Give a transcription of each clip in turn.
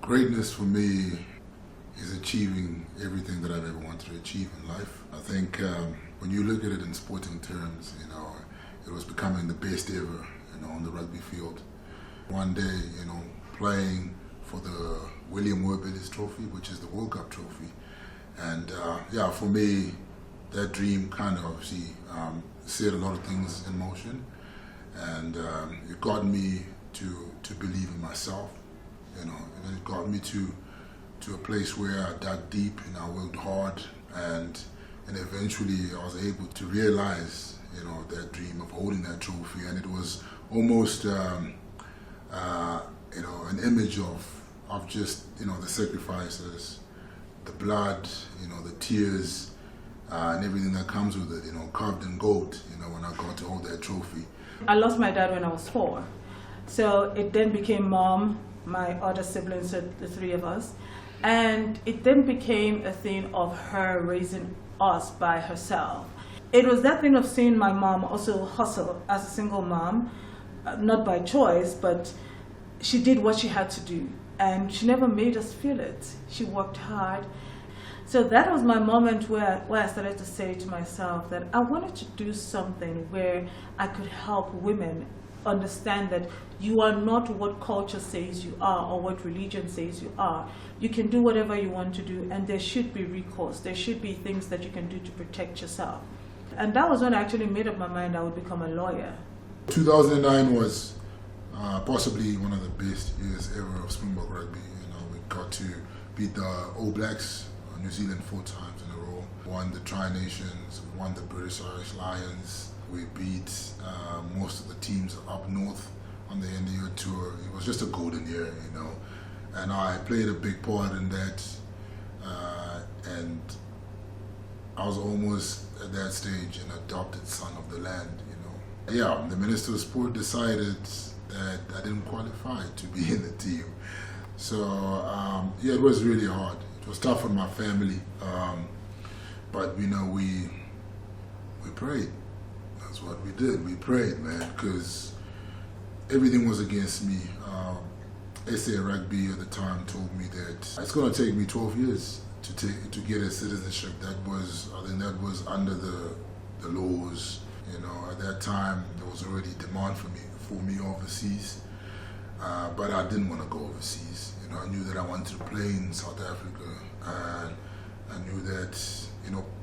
Greatness for me is achieving everything that I've ever wanted to achieve in life. I think when you look at it in sporting terms, it was becoming the best ever, on the rugby field. One day, playing for the William Worbillis Trophy, which is the World Cup trophy. And for me, that dream kind of set a lot of things in motion. And it got me to believe in myself, and it got me to a place where I dug deep and I worked hard, and eventually I was able to realize, that dream of holding that trophy. And it was almost, an image of just, the sacrifices, the blood, the tears, and everything that comes with it, carved in gold, when I got to hold that trophy. I lost my dad when I was 4. So it then became mom, my other siblings, so the 3 of us. And it then became a thing of her raising us by herself. It was that thing of seeing my mom also hustle as a single mom, not by choice, but she did what she had to do. And she never made us feel it. She worked hard. So that was my moment where I started to say to myself that I wanted to do something where I could help women understand that you are not what culture says you are or what religion says you are. You can do whatever you want to do, and there should be recourse. There should be things that you can do to protect yourself. And that was when I actually made up my mind I would become a lawyer. 2009 was possibly one of the best years ever of Springbok rugby. We got to beat the All Blacks, New Zealand 4 times in a row. Won the Tri-Nations, won the British Irish Lions. We beat most of the teams up north on the India tour. It was just a golden year, and I played a big part in that. And I was almost at that stage an adopted son of the land, The Minister of Sport decided that I didn't qualify to be in the team. So, it was really hard. It was tough on my family, but we prayed. That's what we did. We prayed, man, because everything was against me. SA Rugby at the time told me that it's going to take me 12 years to get a citizenship. I think that was under the laws. At that time there was already demand for me overseas, but I didn't want to go overseas. I knew that I wanted to play in South Africa, and I knew that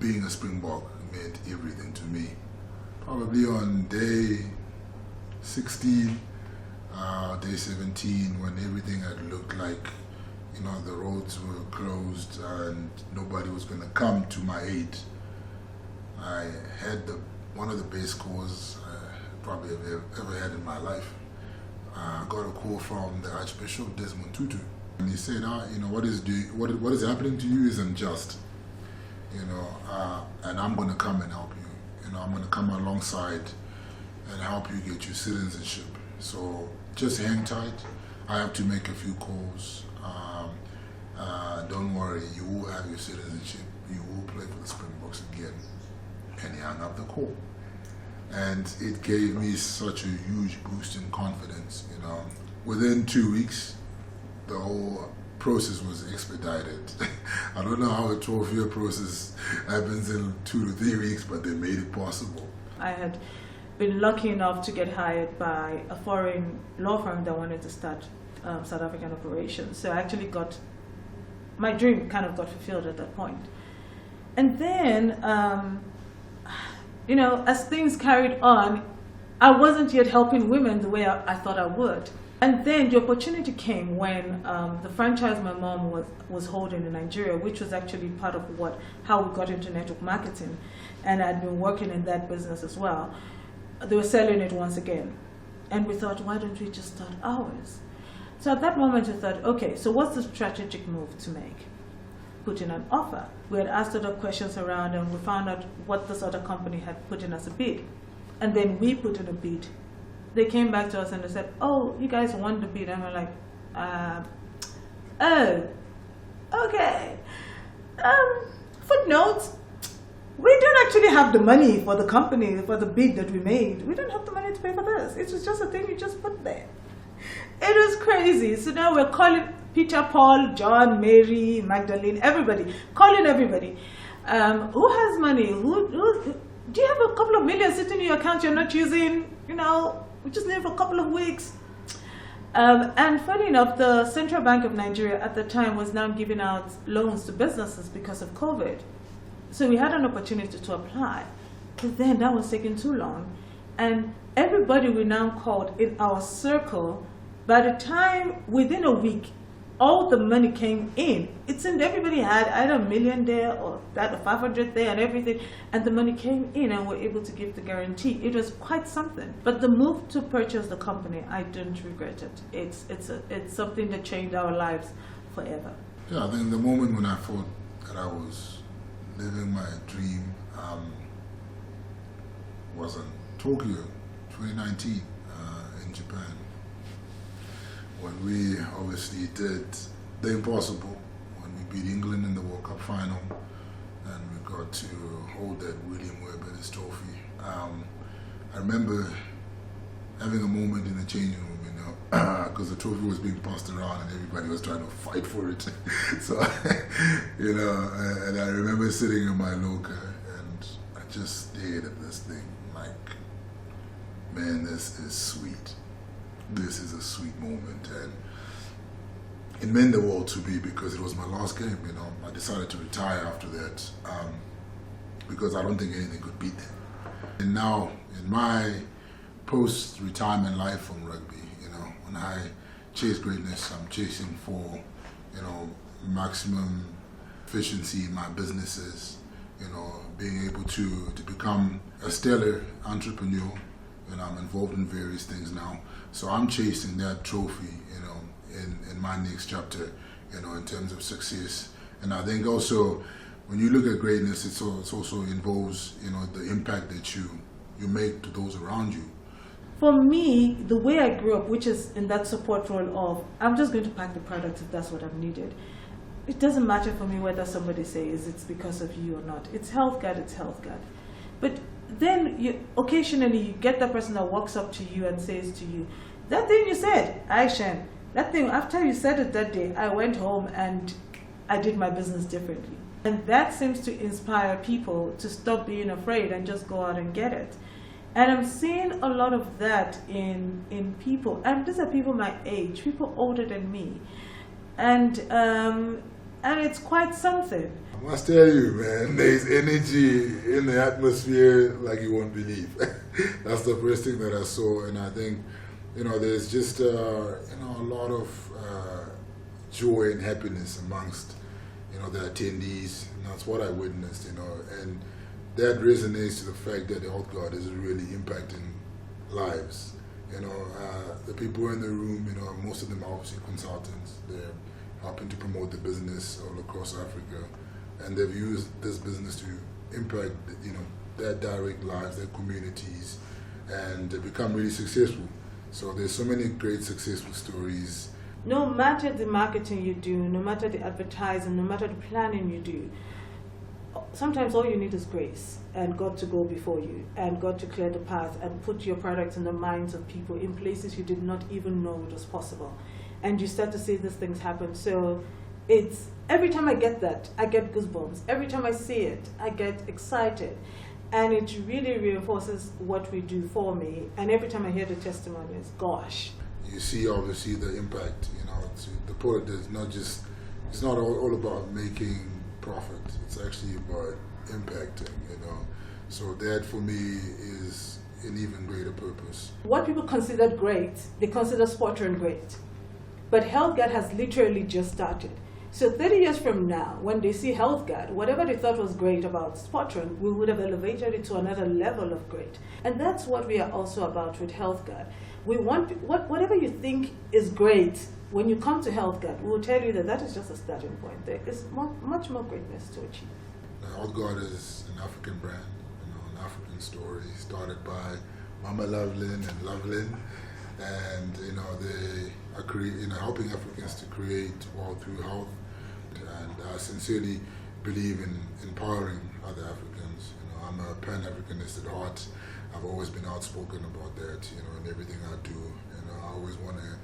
being a Springbok meant everything to me. Probably on day 16, day 17, when everything had looked like the roads were closed and nobody was going to come to my aid, I had one of the best calls I probably ever had in my life. I got a call from the Archbishop Desmond Tutu, and he said, what is happening to you is unjust, and I'm going to come and help you. I'm going to come alongside and help you get your citizenship. So just hang tight. I have to make a few calls. Don't worry, you will have your citizenship. You will play for the Springboks again. And he hung up the call. And it gave me such a huge boost in confidence. Within 2 weeks, the whole process was expedited. I don't know how a trophy process happens in 2 to 3 weeks, but they made it possible. I had been lucky enough to get hired by a foreign law firm that wanted to start South African operations. So I actually my dream kind of got fulfilled at that point. And then, as things carried on, I wasn't yet helping women the way I thought I would. And then the opportunity came when the franchise my mom was holding in Nigeria, which was actually part of how we got into network marketing, and I'd been working in that business as well. They were selling it once again, and we thought, why don't we just start ours? So at that moment we thought, okay, so what's the strategic move to make? Put in an offer. We had asked other questions around, and we found out what this other company had put in as a bid, and then we put in a bid. They came back to us and they said, oh, you guys won the bid. And we're like, oh, okay. Footnote, we don't actually have the money for the company, for the bid that we made. We don't have the money to pay for this. It was just a thing you just put there. It was crazy. So now we're calling, Peter, Paul, John, Mary, Magdalene, everybody, calling everybody. Who has money? Do you have a couple of million sitting in your account you're not using? We just need for a couple of weeks. And funny enough, the Central Bank of Nigeria at the time was now giving out loans to businesses because of COVID. So we had an opportunity to apply. But then that was taking too long. And everybody we now called in our circle, by the time, within a week, all the money came in. It seemed everybody had either $1 million there or that, or 500 there and everything. And the money came in and were able to give the guarantee. It was quite something. But the move to purchase the company, I don't regret it. It's something that changed our lives forever. Yeah, I think the moment when I thought that I was living my dream was in Tokyo, 2019, in Japan, when we obviously did the impossible, when we beat England in the World Cup final, and we got to hold that William Webb-Ellis trophy. I remember having a moment in the changing room, because the trophy was being passed around and everybody was trying to fight for it. So, and I remember sitting in my locker and I just stared at this thing like, man, this is sweet. This is a sweet moment, and it meant the world to me because it was my last game. I decided to retire after that because I don't think anything could beat that. And now, in my post-retirement life from rugby, when I chase greatness, I'm chasing for, maximum efficiency in my businesses. Being able to become a stellar entrepreneur. I'm involved in various things now. So I'm chasing that trophy, in my next chapter, in terms of success. And I think also, when you look at greatness, it also involves, the impact that you make to those around you. For me, the way I grew up, which is in that support role of, I'm just going to pack the product if that's what I've needed. It doesn't matter for me whether somebody says it's because of you or not. It's Healthgarde, it's Healthgarde. But then occasionally you get that person that walks up to you and says to you, that thing you said, Aishan, that thing, after you said it that day, I went home and I did my business differently. And that seems to inspire people to stop being afraid and just go out and get it. And I'm seeing a lot of that in people, and these are people my age, people older than me. And it's quite something. I must tell you, man, there's energy in the atmosphere like you won't believe. That's the first thing that I saw, and I think, there's just, a lot of joy and happiness amongst, the attendees, and that's what I witnessed, and that resonates to the fact that the Healthgarde is really impacting lives. The people in the room, most of them are obviously consultants. They're helping to promote the business all across Africa. And they've used this business to impact, their direct lives, their communities, and they become really successful. So there's so many great successful stories. No matter the marketing you do, no matter the advertising, no matter the planning you do, sometimes all you need is grace and God to go before you and God to clear the path and put your product in the minds of people in places you did not even know it was possible. And you start to see these things happen. So it's every time I get that, I get goosebumps. Every time I see it, I get excited. And it really reinforces what we do for me. And every time I hear the testimonies, gosh. You see obviously the impact, the product is not just, it's not all about making profit. It's actually about impacting, So that for me is an even greater purpose. What people consider great, they consider Sporton great. But Healthgarde has literally just started. So 30 years from now, when they see Healthgarde, whatever they thought was great about Sporton, we would have elevated it to another level of great. And that's what we are also about with Healthgarde. We want, whatever you think is great, when you come to Healthgarde, we will tell you that is just a starting point. There is much more greatness to achieve. Healthgarde is an African brand, an African story started by Mama Lovelyn and Lovelyn. And they are helping Africans to create wealth through health. And I sincerely believe in empowering other Africans. I'm a Pan-Africanist at heart. I've always been outspoken about that, in everything I do. I always want to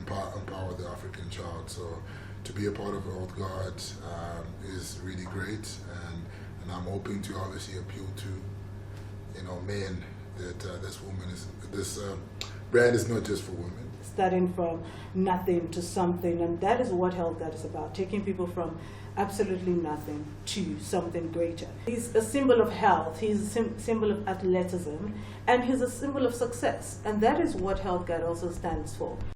empower the African child. So to be a part of Healthgarde is really great, and I'm hoping to obviously appeal to men that this brand is not just for women. Starting from nothing to something, and that is what Healthgarde is about, taking people from absolutely nothing to something greater. He's a symbol of health, he's a symbol of athleticism, and he's a symbol of success, and that is what Healthgarde also stands for.